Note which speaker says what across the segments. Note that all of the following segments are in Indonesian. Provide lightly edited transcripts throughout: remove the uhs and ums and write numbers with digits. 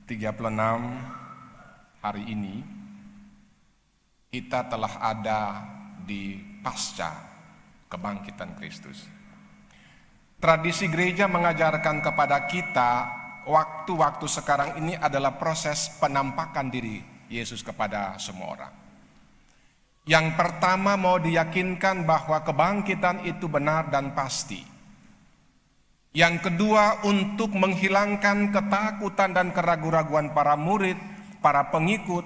Speaker 1: 36 hari ini kita telah ada di pasca kebangkitan Kristus. Tradisi gereja mengajarkan kepada kita waktu-waktu sekarang ini adalah proses penampakan diri Yesus kepada semua orang. Yang pertama mau diyakinkan bahwa kebangkitan itu benar dan pasti. Yang kedua, untuk menghilangkan ketakutan dan keraguan-raguan para murid, para pengikut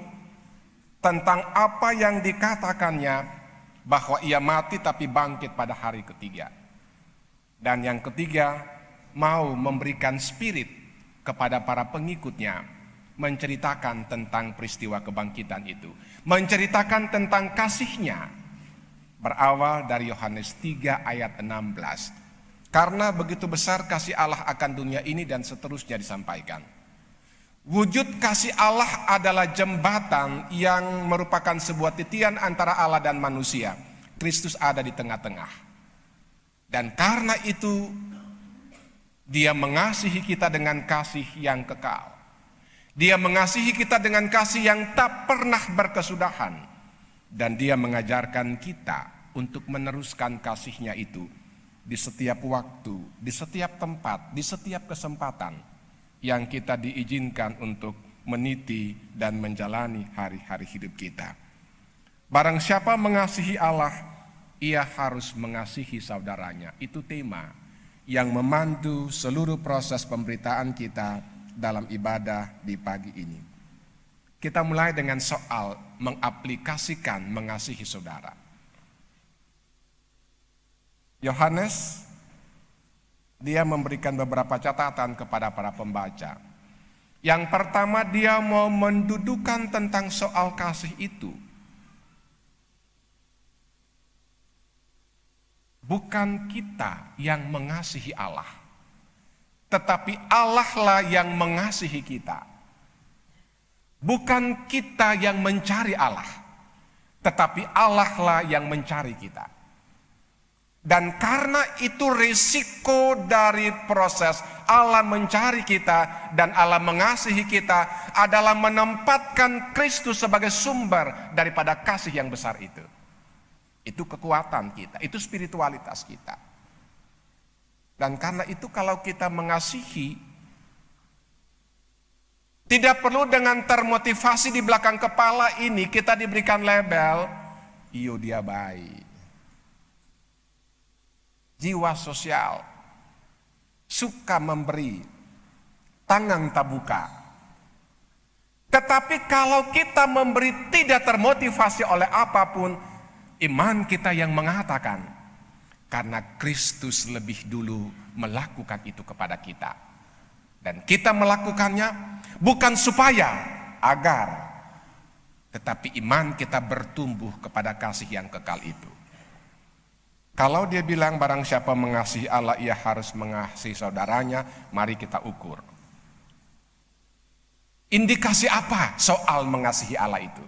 Speaker 1: tentang apa yang dikatakannya bahwa ia mati tapi bangkit pada hari ketiga. Dan yang ketiga, mau memberikan spirit kepada para pengikutnya, menceritakan tentang peristiwa kebangkitan itu, menceritakan tentang kasihnya, berawal dari Yohanes 3 ayat 16. Karena begitu besar kasih Allah akan dunia ini, dan seterusnya disampaikan. Wujud kasih Allah adalah jembatan yang merupakan sebuah titian antara Allah dan manusia. Kristus ada di tengah-tengah. Dan karena itu Dia mengasihi kita dengan kasih yang kekal. Dia mengasihi kita dengan kasih yang tak pernah berkesudahan. Dan Dia mengajarkan kita untuk meneruskan kasih-Nya itu di setiap waktu, di setiap tempat, di setiap kesempatan yang kita diizinkan untuk meniti dan menjalani hari-hari hidup kita. Barang siapa mengasihi Allah, ia harus mengasihi saudaranya. Itu tema yang memandu seluruh proses pemberitaan kita dalam ibadah di pagi ini. Kita mulai dengan soal mengaplikasikan mengasihi saudara. Yohanes, dia memberikan beberapa catatan kepada para pembaca. Yang pertama, dia mau mendudukan tentang soal kasih itu. Bukan kita yang mengasihi Allah, tetapi Allah lah yang mengasihi kita. Bukan kita yang mencari Allah, tetapi Allah lah yang mencari kita. Dan karena itu risiko dari proses Allah mencari kita dan Allah mengasihi kita adalah menempatkan Kristus sebagai sumber daripada kasih yang besar itu. Itu kekuatan kita, itu spiritualitas kita. Dan karena itu kalau kita mengasihi, tidak perlu dengan termotivasi di belakang kepala ini kita diberikan label, iyo dia baik. Jiwa sosial, suka memberi, tangan tak buka. Tetapi kalau kita memberi tidak termotivasi oleh apapun, iman kita yang mengatakan, karena Kristus lebih dulu melakukan itu kepada kita. Dan kita melakukannya bukan supaya, agar, tetapi iman kita bertumbuh kepada kasih yang kekal itu. Kalau dia bilang barang siapa mengasihi Allah, ia harus mengasihi saudaranya, mari kita ukur. Indikasi apa soal mengasihi Allah itu?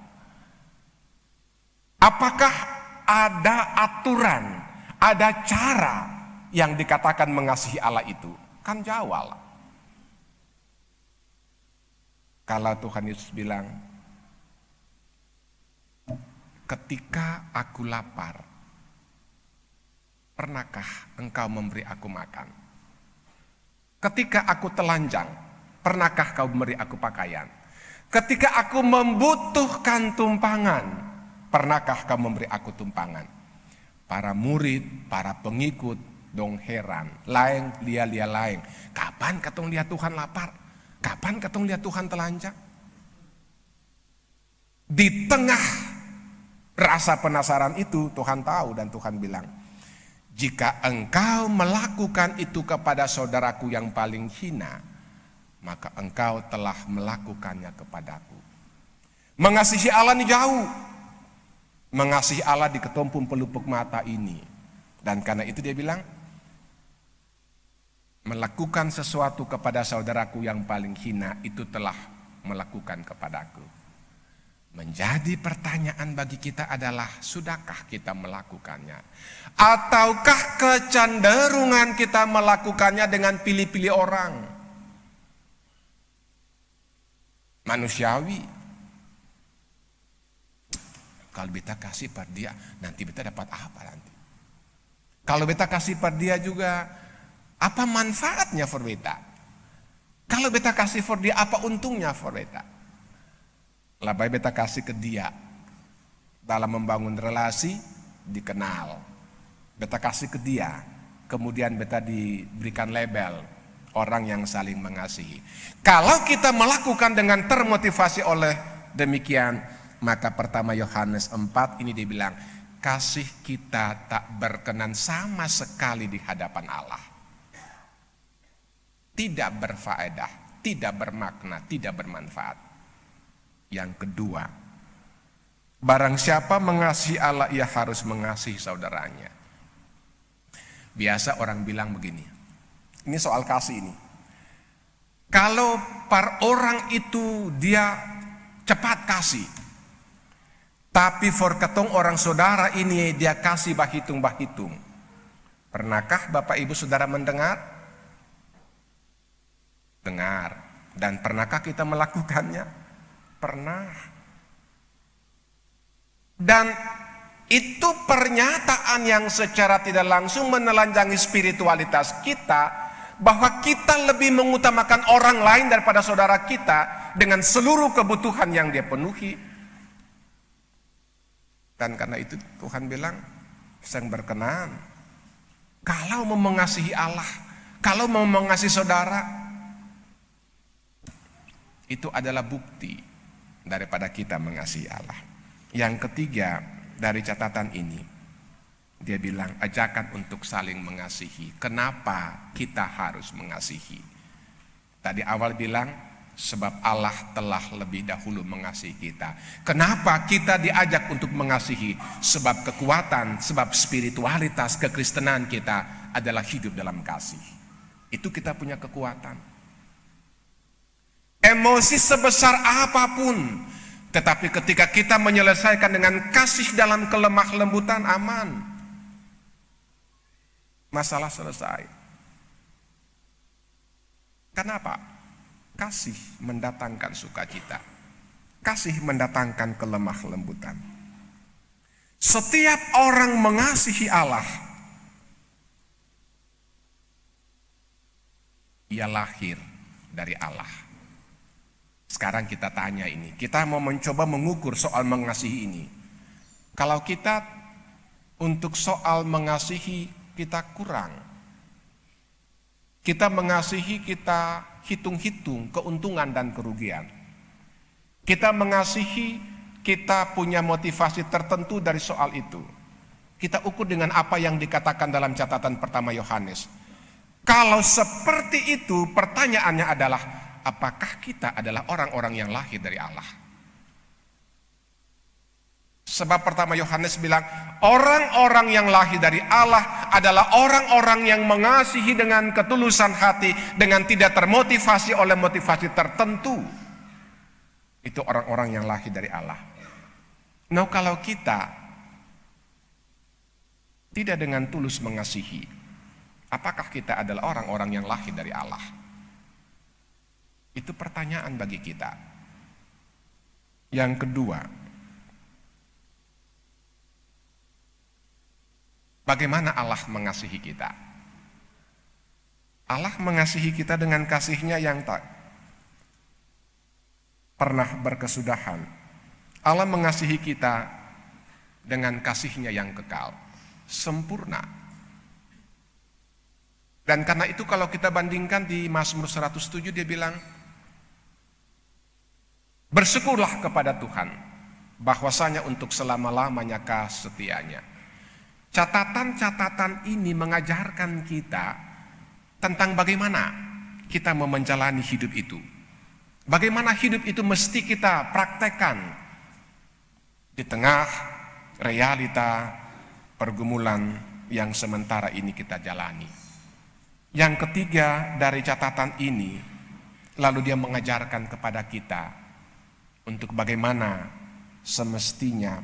Speaker 1: Apakah ada aturan, ada cara yang dikatakan mengasihi Allah itu? Kan jawab. Kalau Tuhan Yesus bilang, ketika aku lapar, pernahkah engkau memberi aku makan? Ketika aku telanjang, pernahkah kau memberi aku pakaian? Ketika aku membutuhkan tumpangan, pernahkah kau memberi aku tumpangan? Para murid, para pengikut dong heran, laeng lia laeng. Kapan katong lihat Tuhan lapar? Kapan katong lihat Tuhan telanjang? Di tengah rasa penasaran itu, Tuhan tahu dan Tuhan bilang, jika engkau melakukan itu kepada saudaraku yang paling hina, maka engkau telah melakukannya kepadaku. Mengasihi Allah ini jauh. Mengasihi Allah di ketumpung pelupuk mata ini. Dan karena itu dia bilang, melakukan sesuatu kepada saudaraku yang paling hina, itu telah melakukan kepadaku. Menjadi pertanyaan bagi kita adalah, sudahkah kita melakukannya? Ataukah kecenderungan kita melakukannya dengan pilih-pilih orang? manusiawi. Kalau beta kasih pada dia, nanti beta dapat apa nanti? Kalau beta kasih pada dia juga, apa manfaatnya for beta? Kalau beta kasih for dia, apa untungnya for beta? Lebih beta kasih ke dia. Dalam membangun relasi, dikenal. Beta kasih ke dia, kemudian beta diberikan label orang yang saling mengasihi. Kalau kita melakukan dengan termotivasi oleh demikian, maka pertama Yohanes 4 ini dibilang, kasih kita tak berkenan sama sekali di hadapan Allah. Tidak berfaedah, tidak bermakna, tidak bermanfaat. Yang kedua, barang siapa mengasihi Allah, ia harus mengasihi saudaranya. Biasa orang bilang begini, ini soal kasih ini. Kalau para orang itu dia cepat kasih, tapi for ketong orang saudara ini dia kasih bahitung. Pernahkah Bapak Ibu Saudara mendengar? Dengar. Dan pernahkah kita melakukannya? Pernah. Dan itu pernyataan yang secara tidak langsung menelanjangi spiritualitas kita, bahwa kita lebih mengutamakan orang lain daripada saudara kita dengan seluruh kebutuhan yang dia penuhi. Dan karena itu Tuhan bilang, sang berkenan kalau mau mengasihi Allah, kalau mau mengasihi saudara, itu adalah bukti daripada kita mengasihi Allah. Yang ketiga dari catatan ini, dia bilang ajakan untuk saling mengasihi. Kenapa kita harus mengasihi? Tadi awal bilang, sebab Allah telah lebih dahulu mengasihi kita. Kenapa kita diajak untuk mengasihi? Sebab kekuatan, sebab spiritualitas kekristenan kita adalah hidup dalam kasih. Itu kita punya kekuatan. Emosi sebesar apapun, tetapi ketika kita menyelesaikan dengan kasih dalam kelemah lembutan, aman. Masalah selesai. Kenapa? Kasih mendatangkan sukacita. Kasih mendatangkan kelemah lembutan. Setiap orang mengasihi Allah, ia lahir dari Allah. Sekarang kita tanya ini, kita mau mencoba mengukur soal mengasihi ini. Kalau kita untuk soal mengasihi kita kurang, kita mengasihi kita hitung-hitung keuntungan dan kerugian. Kita mengasihi, kita punya motivasi tertentu dari soal itu. Kita ukur dengan apa yang dikatakan dalam catatan pertama Yohanes. Kalau seperti itu, pertanyaannya adalah, apakah kita adalah orang-orang yang lahir dari Allah? Sebab pertama Yohanes bilang, orang-orang yang lahir dari Allah adalah orang-orang yang mengasihi dengan ketulusan hati, dengan tidak termotivasi oleh motivasi tertentu. Itu orang-orang yang lahir dari Allah. Nah, kalau kita tidak dengan tulus mengasihi, apakah kita adalah orang-orang yang lahir dari Allah? Itu pertanyaan bagi kita. Yang kedua, bagaimana Allah mengasihi kita? Allah mengasihi kita dengan kasih-Nya yang tak pernah berkesudahan. Allah mengasihi kita dengan kasih-Nya yang kekal, sempurna. Dan karena itu kalau kita bandingkan di Mazmur 107, dia bilang, bersyukurlah kepada Tuhan, bahwasanya untuk selama-lamanya kasih setianya. Catatan-catatan ini mengajarkan kita tentang bagaimana kita mau menjalani hidup itu. Bagaimana hidup itu mesti kita praktekkan di tengah realita pergumulan yang sementara ini kita jalani. Yang ketiga dari catatan ini, lalu dia mengajarkan kepada kita untuk bagaimana semestinya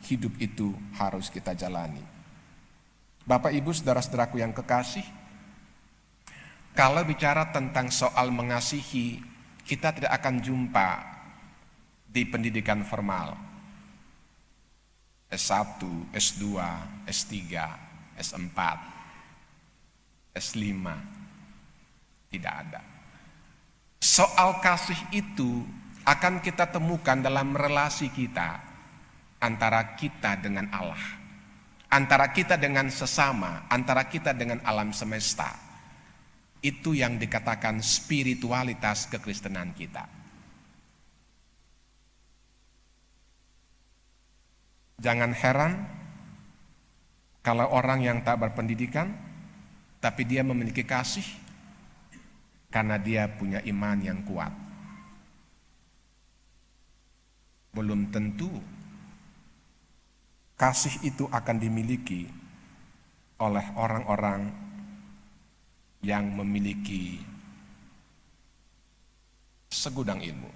Speaker 1: hidup itu harus kita jalani. Bapak Ibu saudara-saudaraku yang kekasih, kalau bicara tentang soal mengasihi, kita tidak akan jumpa di pendidikan formal, S1, S2, S3, S4, S5, tidak ada. Soal kasih itu akan kita temukan dalam relasi kita antara kita dengan Allah, antara kita dengan sesama, antara kita dengan alam semesta. Itu yang dikatakan spiritualitas kekristenan kita. Jangan heran kalau orang yang tak berpendidikan tapi dia memiliki kasih karena dia punya iman yang kuat. Belum tentu kasih itu akan dimiliki oleh orang-orang yang memiliki segudang ilmu.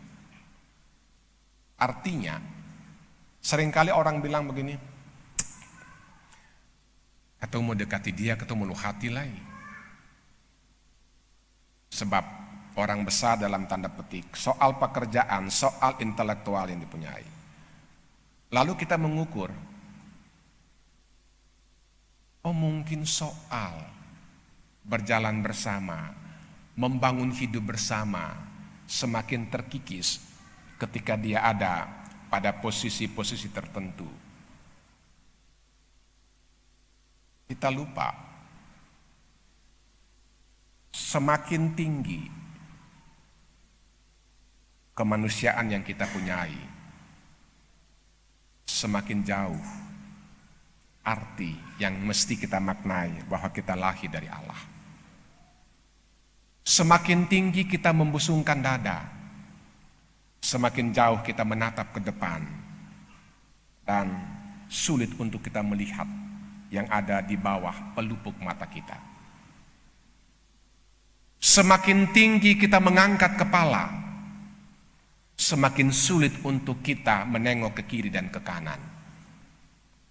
Speaker 1: Artinya, seringkali orang bilang begini, atau mau dekati dia, atau mau lu hati lagi. Sebab orang besar dalam tanda petik, soal pekerjaan, soal intelektual yang dipunyai. Lalu kita mengukur, oh mungkin soal berjalan bersama, membangun hidup bersama, semakin terkikis ketika dia ada pada posisi-posisi tertentu. Kita lupa, semakin tinggi kemanusiaan yang kita punyai, semakin jauh arti yang mesti kita maknai bahwa kita lahir dari Allah. Semakin tinggi kita membusungkan dada, semakin jauh kita menatap ke depan, dan sulit untuk kita melihat yang ada di bawah pelupuk mata kita. Semakin tinggi kita mengangkat kepala, semakin sulit untuk kita menengok ke kiri dan ke kanan.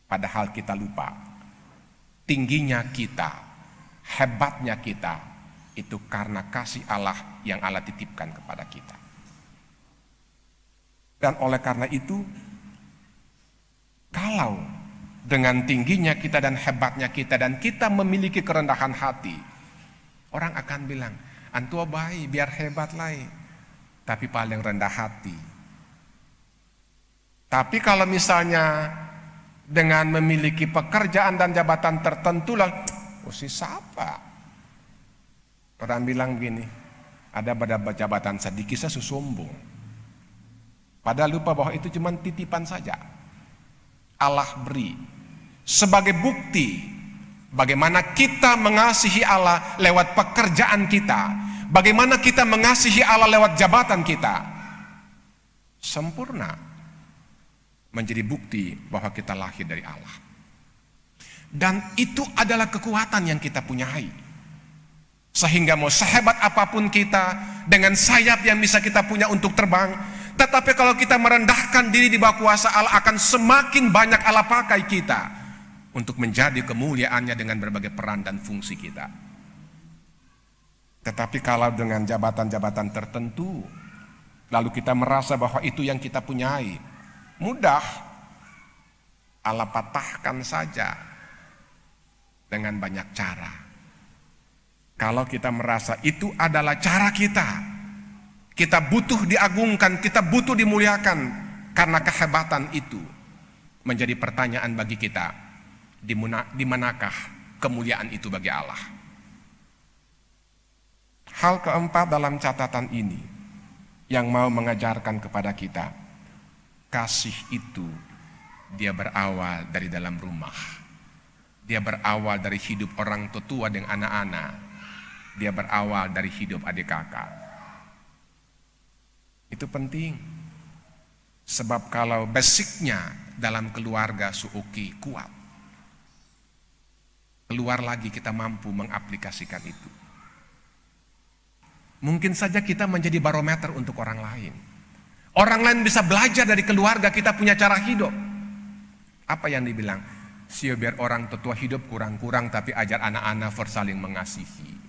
Speaker 1: Padahal kita lupa, tingginya kita, hebatnya kita, itu karena kasih Allah yang Allah titipkan kepada kita. Dan oleh karena itu, kalau dengan tingginya kita dan hebatnya kita, dan kita memiliki kerendahan hati, orang akan bilang, antua baik, biar hebat lai, tapi paling rendah hati. Tapi kalau misalnya dengan memiliki pekerjaan dan jabatan tertentu lah, oh si siapa? Orang bilang gini, ada pada jabatan sedikit saya sombong. Padahal lupa bahwa itu cuma titipan saja. Allah beri sebagai bukti bagaimana kita mengasihi Allah lewat pekerjaan kita, bagaimana kita mengasihi Allah lewat jabatan kita. Sempurna menjadi bukti bahwa kita lahir dari Allah. Dan itu adalah kekuatan yang kita punyai. Sehingga mau sehebat apapun kita, dengan sayap yang bisa kita punya untuk terbang, tetapi kalau kita merendahkan diri di bawah kuasa Allah, akan semakin banyak Allah pakai kita untuk menjadi kemuliaannya dengan berbagai peran dan fungsi kita. Tetapi kalau dengan jabatan-jabatan tertentu, lalu kita merasa bahwa itu yang kita punyai, mudah Allah patahkan saja dengan banyak cara. Kalau kita merasa itu adalah cara kita butuh diagungkan, kita butuh dimuliakan karena kehebatan itu, menjadi pertanyaan bagi kita, di manakah kemuliaan itu bagi Allah? Hal keempat dalam catatan ini yang mau mengajarkan kepada kita, kasih itu dia berawal dari dalam rumah, dia berawal dari hidup orang tua dengan anak-anak, dia berawal dari hidup adik kakak. Itu penting. Sebab kalau basicnya dalam keluarga suuki kuat, keluar lagi kita mampu mengaplikasikan itu. Mungkin saja kita menjadi barometer untuk orang lain. Orang lain bisa belajar dari keluarga kita punya cara hidup. Apa yang dibilang? Sio biar orang tua hidup kurang-kurang tapi ajar anak-anak saling mengasihi.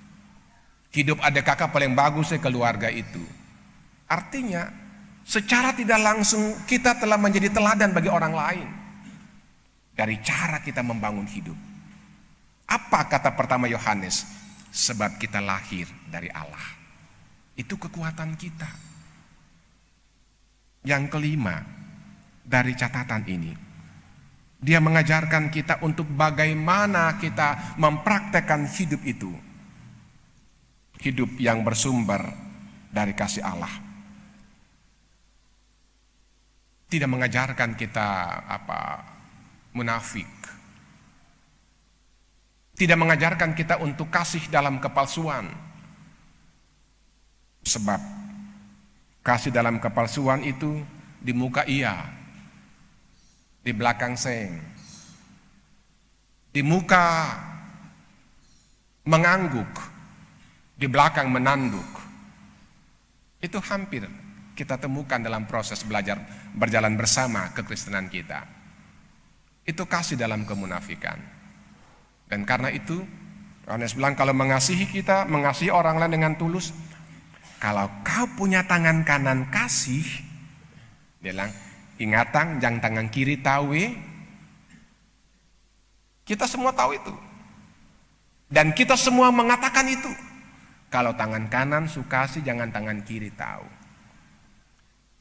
Speaker 1: Hidup adik kakak paling bagus keluarga itu. Artinya secara tidak langsung kita telah menjadi teladan bagi orang lain dari cara kita membangun hidup. Apa kata pertama Yohanes? Sebab kita lahir dari Allah. Itu kekuatan kita. Yang kelima, dari catatan ini, dia mengajarkan kita untuk bagaimana kita mempraktekkan hidup itu. Hidup yang bersumber dari kasih Allah. Tidak mengajarkan kita munafik. Tidak mengajarkan kita untuk kasih dalam kepalsuan. Sebab kasih dalam kepalsuan itu di muka iya, di belakang seng. Di muka mengangguk, di belakang menanduk. Itu hampir kita temukan dalam proses belajar berjalan bersama kekristenan kita. Itu kasih dalam kemunafikan. Dan karena itu Yohanes bilang, kalau mengasihi kita, mengasihi orang lain dengan tulus, kalau kau punya tangan kanan kasih, dia bilang, ingatan jangan tangan kiri tahu. Kita semua tahu itu. Dan kita semua mengatakan itu. Kalau tangan kanan sukasi, jangan tangan kiri tahu.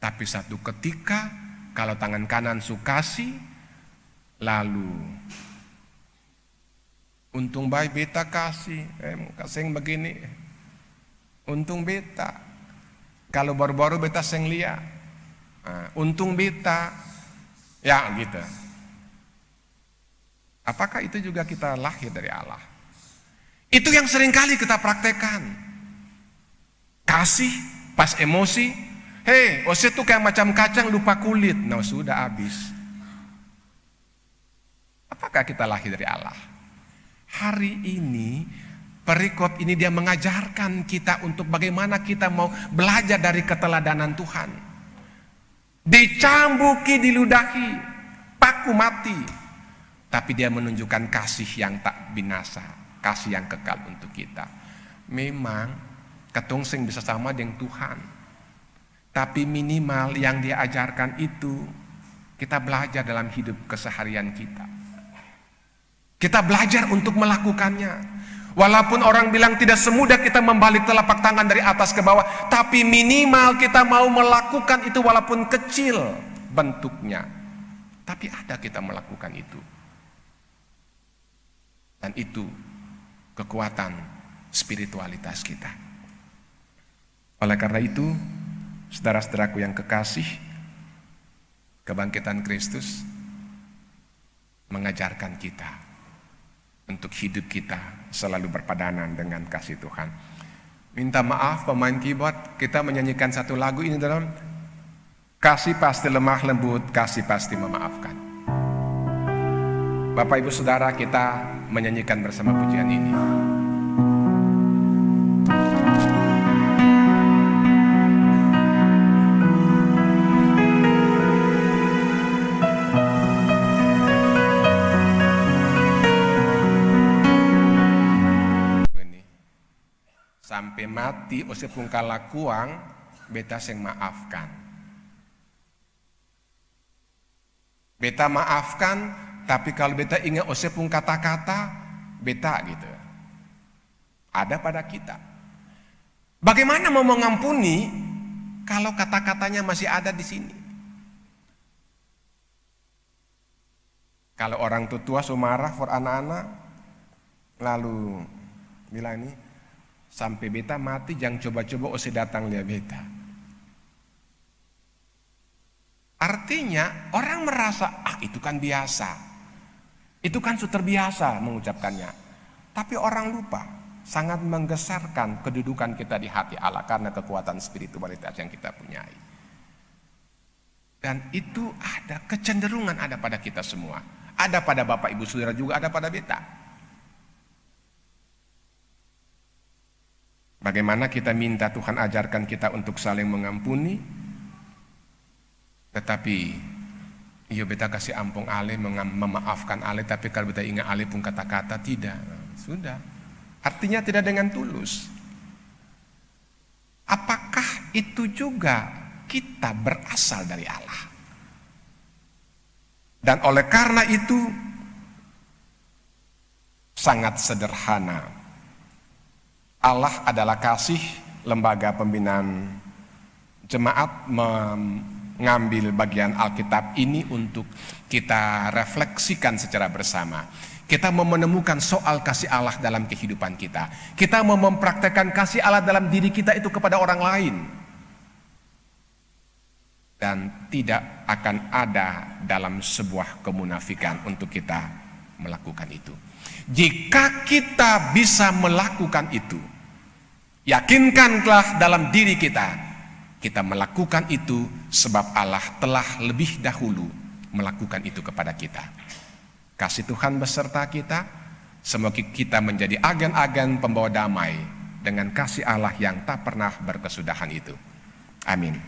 Speaker 1: Tapi satu ketika, kalau tangan kanan sukasi, lalu untung baik beta kasih yang begini. Untung beta. Kalau baru-baru beta seng lihat. Untung beta. Ya gitu. Apakah itu juga kita lahir dari Allah? Itu yang seringkali kita praktekkan. Kasih pas emosi. Hei, ose tuh kayak macam kacang lupa kulit. Nah sudah habis. Apakah kita lahir dari Allah? Hari ini, perikop ini dia mengajarkan kita untuk bagaimana kita mau belajar dari keteladanan Tuhan. Dicambuki, diludahi, paku mati. Tapi dia menunjukkan kasih yang tak binasa, kasih yang kekal untuk kita. Memang, ketong sing bisa sama dengan Tuhan. Tapi minimal yang dia ajarkan itu, kita belajar dalam hidup keseharian kita. Kita belajar untuk melakukannya. Walaupun orang bilang tidak semudah kita membalik telapak tangan dari atas ke bawah, tapi minimal kita mau melakukan itu walaupun kecil bentuknya. Tapi ada kita melakukan itu. Dan itu kekuatan spiritualitas kita. Oleh karena itu, saudara-saudaraku yang kekasih, kebangkitan Kristus mengajarkan kita untuk hidup kita selalu berpadanan dengan kasih Tuhan. Minta maaf pemain keyboard, kita menyanyikan satu lagu ini dalam kasih pasti lemah lembut, kasih pasti memaafkan. Bapak Ibu Saudara, kita menyanyikan bersama pujian ini. Sampai mati ose pun kalakuang beta seng maafkan. Beta maafkan, tapi kalau beta ingat ose pun kata-kata beta gitu. Ada pada kita. Bagaimana mau mengampuni kalau kata-katanya masih ada di sini? Kalau orang tua marah for anak-anak, lalu bilang ini, sampai beta mati jangan coba-coba ose datang lihat beta. Artinya orang merasa itu kan biasa. Itu kan sudah terbiasa mengucapkannya. Tapi orang lupa sangat menggesarkan kedudukan kita di hati Allah karena kekuatan spiritualitas yang kita punyai. Dan itu ada kecenderungan ada pada kita semua. Ada pada Bapak Ibu Saudara juga ada pada beta. Bagaimana kita minta Tuhan ajarkan kita untuk saling mengampuni, tetapi iya beta kasih ampun ale, memaafkan ale, tapi kalau beta ingat ale pun kata-kata tidak, sudah. Artinya tidak dengan tulus. Apakah itu juga kita berasal dari Allah. Dan oleh karena itu sangat sederhana. Allah adalah kasih. Lembaga pembinaan jemaat mengambil bagian Alkitab ini untuk kita refleksikan secara bersama. Kita mau menemukan soal kasih Allah dalam kehidupan kita. Kita mau mempraktekkan kasih Allah dalam diri kita itu kepada orang lain. Dan tidak akan ada dalam sebuah kemunafikan untuk kita melakukan itu. Jika kita bisa melakukan itu, yakinkanlah dalam diri kita, kita melakukan itu sebab Allah telah lebih dahulu melakukan itu kepada kita. Kasih Tuhan beserta kita, semoga kita menjadi agen-agen pembawa damai dengan kasih Allah yang tak pernah berkesudahan itu. Amin.